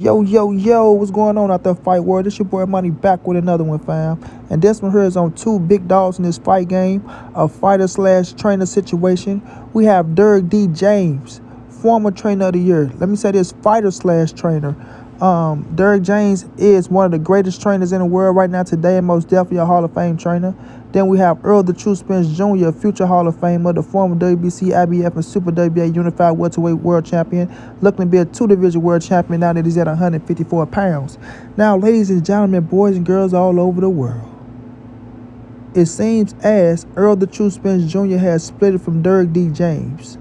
Yo, yo, yo, what's going on out there, fight world? This your boy Money back with another one, fam. And this one here is on two big dogs in this fight game, a fighter slash trainer situation. We have Derrick James, former trainer of the year. Let me say this, fighter slash trainer. Derrick James is one of the greatest trainers in the world right now today, and most definitely a Hall of Fame trainer. Then we have Errol the True Spence Jr., a future Hall of Famer, the former WBC, IBF, and Super WBA Unified Welterweight World Champion, looking to be a two-division world champion now that he's at 154 pounds. Now, ladies and gentlemen, boys and girls all over the world, it seems as Errol the True Spence Jr. has split from Derrick James.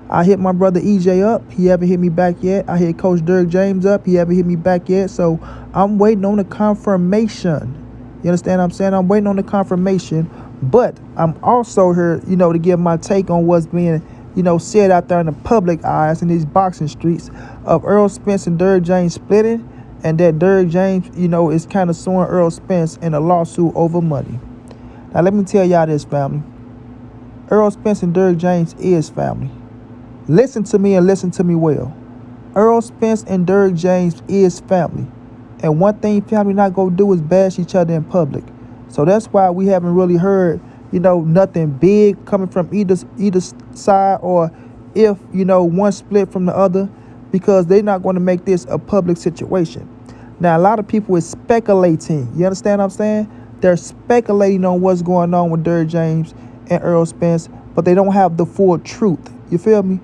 I hit my brother EJ up. He haven't hit me back yet. I hit Coach Derrick James up. He haven't hit me back yet. So I'm waiting on the confirmation. You understand what I'm saying? I'm waiting on the confirmation. But I'm also here, to give my take on what's being, said out there in the public eyes in these boxing streets of Errol Spence and Derrick James splitting, and that Derrick James, is kind of suing Errol Spence in a lawsuit over money. Now, let me tell y'all this, family. Errol Spence and Derrick James is family. Listen to me and listen to me well. Errol Spence and Derrick James is family. And one thing family not going to do is bash each other in public. So that's why we haven't really heard, nothing big coming from either side, or if, one split from the other, because they're not going to make this a public situation. Now, a lot of people is speculating. You understand what I'm saying? They're speculating on what's going on with Derrick James and Errol Spence, but they don't have the full truth. You feel me?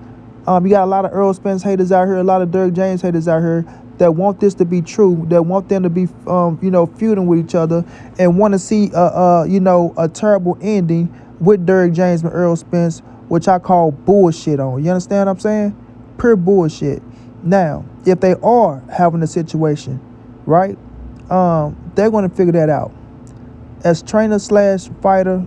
You got a lot of Errol Spence haters out here, a lot of Derrick James haters out here that want this to be true, that want them to be, feuding with each other, and want to see, a terrible ending with Derrick James and Errol Spence, which I call bullshit on. You understand what I'm saying? Pure bullshit. Now, if they are having a situation, right, they're going to figure that out. As trainer slash fighter,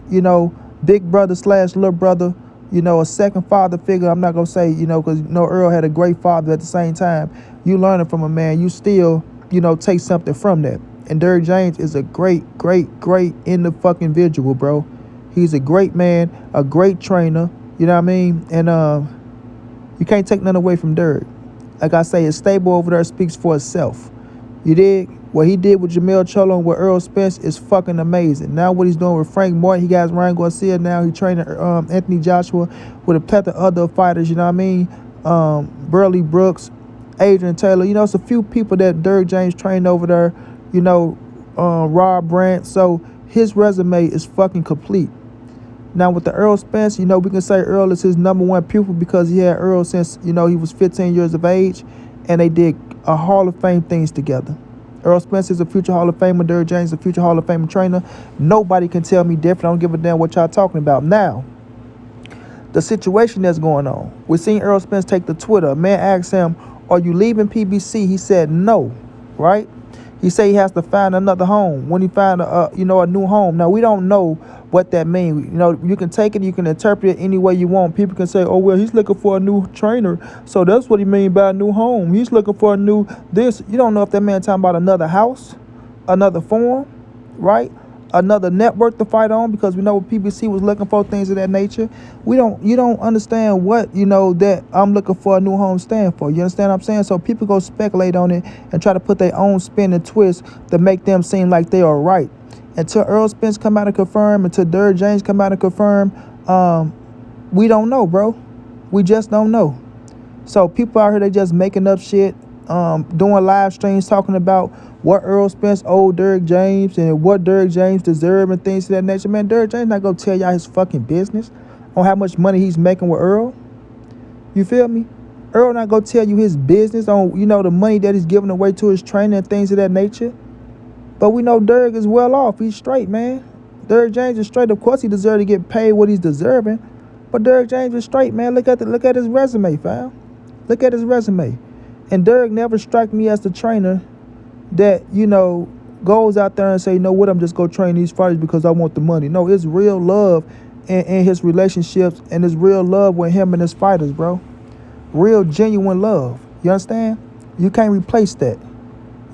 big brother slash little brother, a second father figure. I'm not going to say, because, Earl had a great father at the same time. You learning from a man, you still, take something from that. And Derrick James is a great in the fucking visual, bro. He's a great man, a great trainer, you know what I mean? And you can't take nothing away from Derrick. Like I say, his stable over there speaks for itself. You dig? What he did with Jamel Cholo and with Errol Spence is fucking amazing. Now what he's doing with Frank Martin, he got Ryan Garcia now. He training Anthony Joshua with a plethora of other fighters, you know what I mean? Burley Brooks, Adrian Taylor. It's a few people that Derrick James trained over there, Rob Brandt. So his resume is fucking complete. Now with the Errol Spence, we can say Errol is his number one pupil because he had Errol since, he was 15 years of age, and they did a Hall of Fame things together. Errol Spence is a future Hall of Famer. Derrick James is a future Hall of Fame trainer. Nobody can tell me different. I don't give a damn what y'all talking about. Now, the situation that's going on. We seen Errol Spence take to Twitter. A man asked him, are you leaving PBC? He said no, right? He said he has to find another home when he find a new home. Now, we don't know what that means. You can take it, you can interpret it any way you want. People can say, oh, well, he's looking for a new trainer, so that's what he means by a new home. He's looking for a new this. You don't know if that man talking about another house, another farm, right? Another network to fight on, because we know what PBC was looking for, things of that nature. You don't understand what, that I'm looking for a new home stand for. You understand what I'm saying? So people go speculate on it and try to put their own spin and twist to make them seem like they are right. Until Errol Spence come out and confirm, until Derrick James come out and confirm, we don't know, bro. We just don't know. So people out here, they just making up shit, doing live streams talking about what Errol Spence owed Derrick James and what Derrick James deserve and things of that nature. Man, Derrick James not gonna tell y'all his fucking business on how much money he's making with Errol. You feel me? Errol not gonna tell you his business on, the money that he's giving away to his trainer and things of that nature. But we know Derrick is well off. He's straight, man. Derrick James is straight. Of course he deserves to get paid what he's deserving. But Derrick James is straight, man. Look at his resume, fam. Look at his resume. And Derrick never struck me as the trainer that, goes out there and say, what, I'm just going to train these fighters because I want the money. No, it's real love in his relationships, and it's real love with him and his fighters, bro. Real, genuine love. You understand? You can't replace that.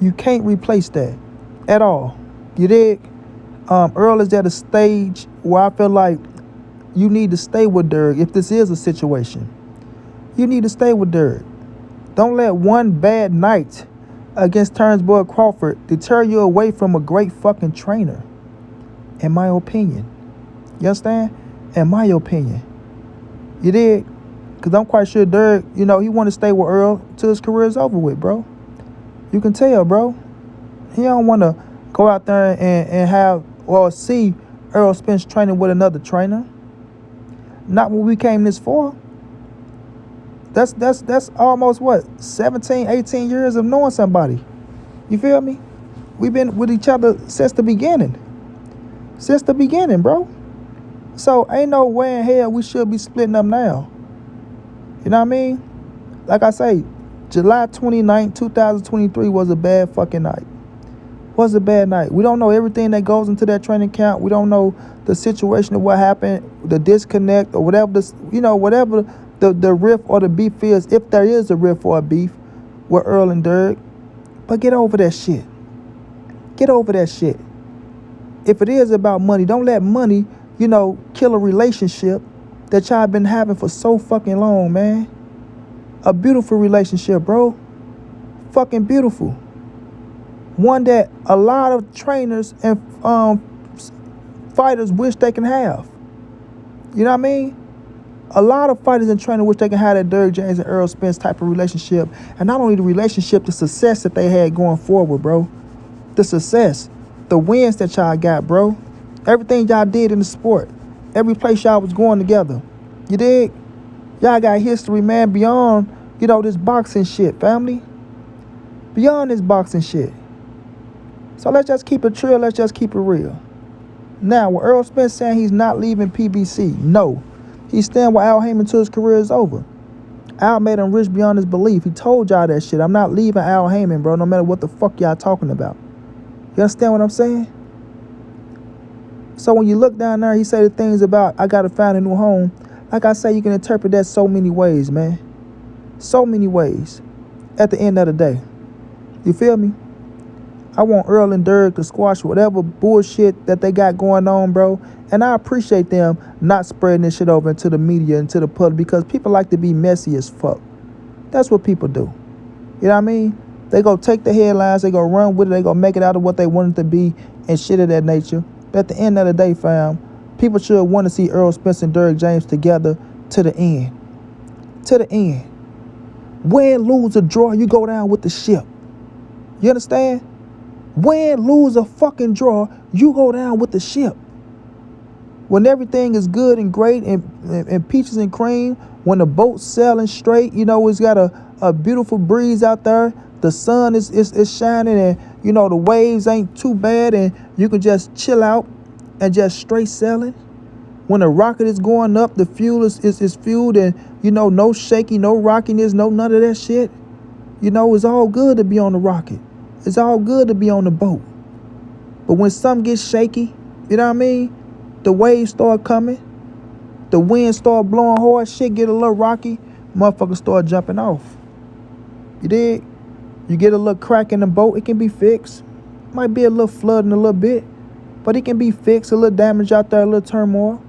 You can't replace that at all. You dig? Earl is at a stage where I feel like you need to stay with Derrick if this is a situation. You need to stay with Derrick. Don't let one bad night against Turnbull Crawford deter you away from a great fucking trainer, in my opinion. You understand? In my opinion. You did? Because I'm quite sure Derrick, he want to stay with Errol till his career is over with, bro. You can tell, bro. He don't want to go out there and have or see Errol Spence training with another trainer. Not when we came this far. That's almost, 17, 18 years of knowing somebody. You feel me? We've been with each other since the beginning. Since the beginning, bro. So ain't no way in hell we should be splitting up now. You know what I mean? Like I say, July 29th, 2023 was a bad fucking night. Was a bad night. We don't know everything that goes into that training camp. We don't know the situation of what happened, the disconnect, or whatever whatever the riff or the beef is, if there is a riff or a beef with Errol and Derrick. But get over that shit. Get over that shit. If it is about money, don't let money, kill a relationship that y'all been having for so fucking long, man. A beautiful relationship, bro. Fucking beautiful. One that a lot of trainers and fighters wish they can have. You know what I mean? A lot of fighters and trainers wish they can have that Derrick James and Errol Spence type of relationship. And not only the relationship, the success that they had going forward, bro. The success. The wins that y'all got, bro. Everything y'all did in the sport. Every place y'all was going together. You dig? Y'all got history, man, beyond, this boxing shit, family. Beyond this boxing shit. So let's just keep it trill. Let's just keep it real. Now, when Errol Spence saying he's not leaving PBC, no. He's staying with Al Haymon till his career is over. Al made him rich beyond his belief. He told y'all that shit. I'm not leaving Al Haymon, bro, no matter what the fuck y'all talking about. You understand what I'm saying? So when you look down there, he say the things about, I got to find a new home. Like I say, you can interpret that so many ways, man. So many ways. At the end of the day. You feel me? I want Errol and Derrick to squash whatever bullshit that they got going on, bro. And I appreciate them not spreading this shit over into the media and to the public, because people like to be messy as fuck. That's what people do. You know what I mean? They go take the headlines, they go run with it, they go make it out of what they want it to be and shit of that nature. But at the end of the day, fam, people should want to see Errol Spence and Derrick James together to the end. To the end. Win, lose, or draw, you go down with the ship. You understand? Win, lose, or fucking draw, you go down with the ship. When everything is good and great and peaches and cream, when the boat's sailing straight, it's got a beautiful breeze out there, the sun is shining, and, the waves ain't too bad, and you can just chill out and just straight sailing. When the rocket is going up, the fuel is fueled, and, no shaky, no rockiness, no none of that shit. It's all good to be on the rocket. It's all good to be on the boat. But when something gets shaky, you know what I mean? The waves start coming. The wind start blowing hard. Shit get a little rocky. Motherfuckers start jumping off. You dig? You get a little crack in the boat. It can be fixed. Might be a little flooding a little bit. But it can be fixed. A little damage out there. A little turmoil.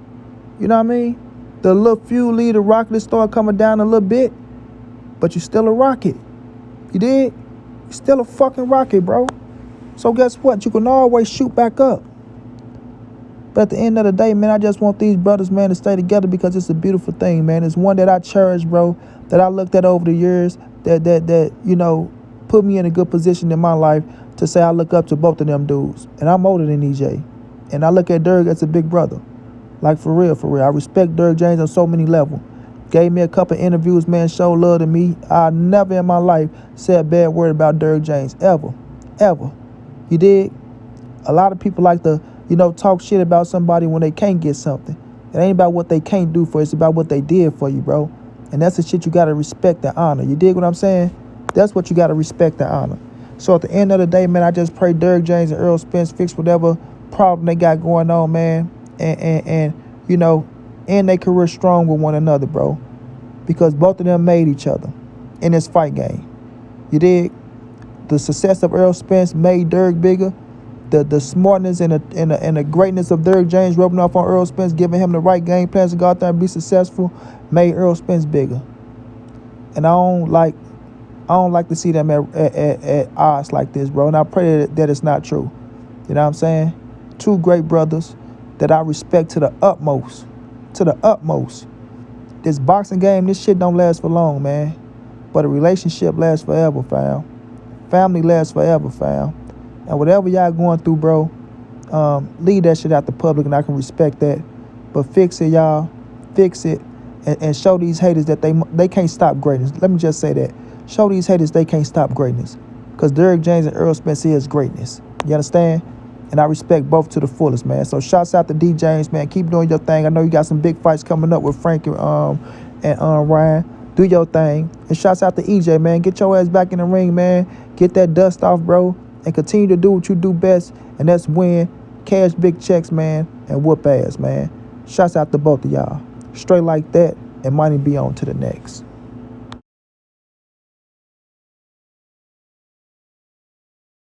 You know what I mean? The little fuel lead, the rocket start coming down a little bit. But you still a rocket. You dig? You still a fucking rocket, bro. So guess what? You can always shoot back up. But at the end of the day, man, I just want these brothers, man, to stay together, because it's a beautiful thing, man. It's one that I cherish, bro, that I looked at over the years, that put me in a good position in my life to say I look up to both of them dudes. And I'm older than EJ. And I look at Derrick as a big brother. Like, for real, for real. I respect Derrick James on so many levels. Gave me a couple interviews, man, showed love to me. I never in my life said a bad word about Derrick James, ever. Ever. You dig? A lot of people like to, talk shit about somebody when they can't get something. It ain't about what they can't do for you. It's about what they did for you, bro. And that's the shit you got to respect and honor. You dig what I'm saying? That's what you got to respect and honor. So at the end of the day, man, I just pray Derrick James and Errol Spence fix whatever problem they got going on, man. And end their career strong with one another, bro. Because both of them made each other in this fight game. You dig? The success of Errol Spence made Derrick bigger. The smartness and the greatness of Derrick James rubbing off on Errol Spence, giving him the right game plans to go out there and be successful, made Errol Spence bigger. And I I don't like to see them at odds like this, bro. And I pray that it's not true. You know what I'm saying? Two great brothers that I respect to the utmost. To the utmost. This boxing game, this shit don't last for long, man. But a relationship lasts forever, fam. Family lasts forever, fam. And whatever y'all going through, bro, leave that shit out the public, and I can respect that. But fix it, y'all. Fix it. And show these haters that they can't stop greatness. Let me just say that. Show these haters they can't stop greatness. Because Derrick James and Errol Spence is greatness. You understand? And I respect both to the fullest, man. So shouts out to D. James, man. Keep doing your thing. I know you got some big fights coming up with Frank and Ryan. Do your thing. And shouts out to EJ, man. Get your ass back in the ring, man. Get that dust off, bro. And continue to do what you do best. And that's win, cash big checks, man. And whoop ass, man. Shouts out to both of y'all. Straight like that. And money be on to the next.